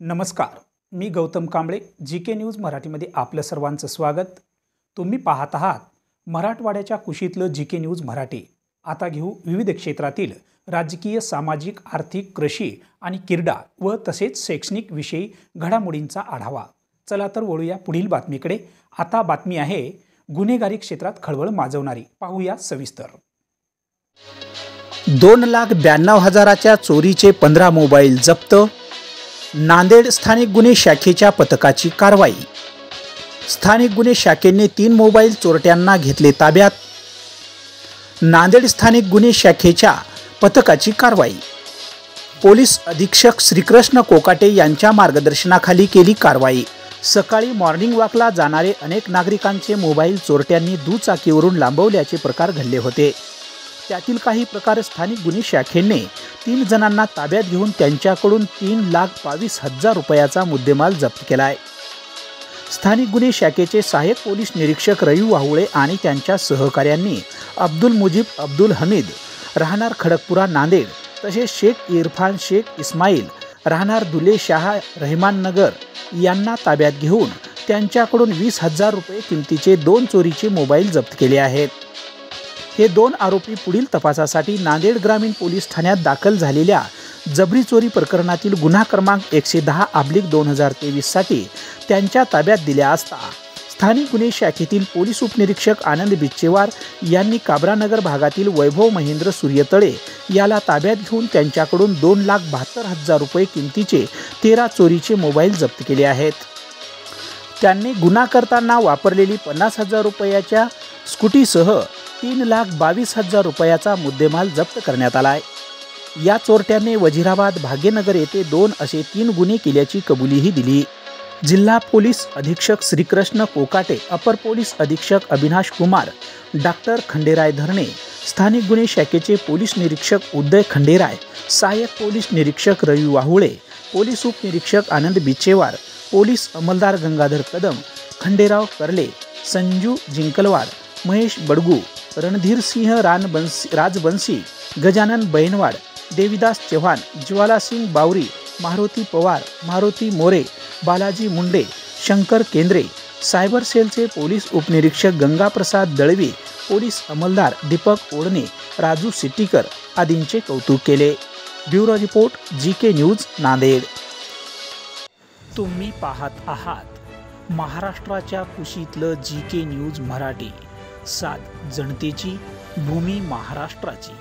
नमस्कार, मी Gautam Kamble. GK news मराठीमध्ये आपलं सर्वांचं स्वागत. तुम्ही पाहत आहात मराठवाड्याच्या कुशीतलं जीके न्यूज मराठी. आता घेऊ विविध क्षेत्रातील राजकीय, सामाजिक, आर्थिक, कृषी आणि क्रीडा व तसेच शैक्षणिक विषयी घडामोडींचा आढावा. चला तर वळूया पुढील बातमीकडे. आता बातमी आहे गुन्हेगारी क्षेत्रात खळबळ माजवणारी. पाहूया सविस्तर. 2,92,000च्या चोरीचे 15 मोबाईल जप्त. नांदेड स्थानिक गुन्हे शाखेच्या पथकाची कारवाई. स्थानिक गुन्हे शाखेने 3 मोबाईल चोरट्यांना घेतले ताब्यात. नांदेड स्थानिक गुन्हे शाखेच्या पथकाची कारवाई. पोलीस अधीक्षक श्रीकृष्ण कोकाटे यांच्या मार्गदर्शनाखाली केली कारवाई. सकाळी मॉर्निंग वॉकला जाणारे अनेक नागरिकांचे मोबाईल चोरट्यांनी दुचाकीवरून लांबवल्याचे प्रकार घडले होते. त्यातील काही प्रकार स्थानिक गुन्हे शाखेने 3 जणांना ताब्यात घेऊन त्यांच्याकडून 3,22,000 रुपयाचा मुद्देमाल जप्त केलाय. स्थानिक गुन्हे शाखेचे सहाय्यक पोलीस निरीक्षक रवी वाहुळे आणि त्यांच्या सहकाऱ्यांनी अब्दुल मुजीब अब्दुल हमीद राहणार खडकपुरा नांदेड, तसेच शेख इरफान शेख इस्माईल राहणार दुले शाह रहमान नगर यांना ताब्यात घेऊन त्यांच्याकडून 20,000 रुपये किमतीचे 2 चोरीचे मोबाईल जप्त केले आहेत. हे 2 आरोपी पुढील तपासासाठी नांदेड ग्रामीण पोलीस ठाण्यात दाखल झालेल्या जबरी चोरी प्रकरणातील गुन्हा क्रमांक 110/2023 साठी त्यांच्या ताब्यात दिल्या असता स्थानिक गुन्हे शाखेतील पोलीस उपनिरीक्षक आनंद बिच्चेवार यांनी काबरानगर भागातील वैभव महेंद्र सूर्यतळे याला ताब्यात घेऊन त्यांच्याकडून 2,72,000 रुपये किमतीचे 13 चोरीचे मोबाईल जप्त केले आहेत. त्यांनी गुन्हा करताना वापरलेली 50,000 रुपयाच्या स्कूटीसह 3,22,000 रुपयाचा मुद्देमाल जप्त करण्यात आलाय. या चोरट्याने वजीराबाद, भाग्यनगर येथे 2 असे 3 गुन्हे केल्याची कबुलीही दिली. जिल्हा पोलीस अधीक्षक श्रीकृष्ण कोकाटे, अपर पोलीस अधीक्षक अविनाश कुमार, डॉक्टर खंडेराय धरणे, स्थानिक गुन्हे शाखेचे पोलीस निरीक्षक उदय खंडेराय, सहाय्यक पोलीस निरीक्षक रवी वाहुळे, पोलीस उपनिरीक्षक आनंद बिच्चेवार, पोलीस अंमलदार गंगाधर कदम, खंडेराव करले, संजू जिंकलवाड, महेश बडगू, रणधीर सिंह राजबंसी, गजानन बैनवाड, देविदास चव्हाण, ज्वालासिंग बावरी, मारुती पवार, मारुती मोरे, बालाजी मुंडे, शंकर केंद्रे, सायबर सेलचे पोलीस उपनिरीक्षक गंगाप्रसाद दळवी, पोलीस अंमलदार दीपक ओढणे, राजू सिट्टीकर आदींचे कौतुक केले. Bureau report, GK news, Nanded. तुम्ही पाहत आहात महाराष्ट्राच्या कुशीतलं जीके न्यूज मराठी. सात जनतेची, भूमी महाराष्ट्राची.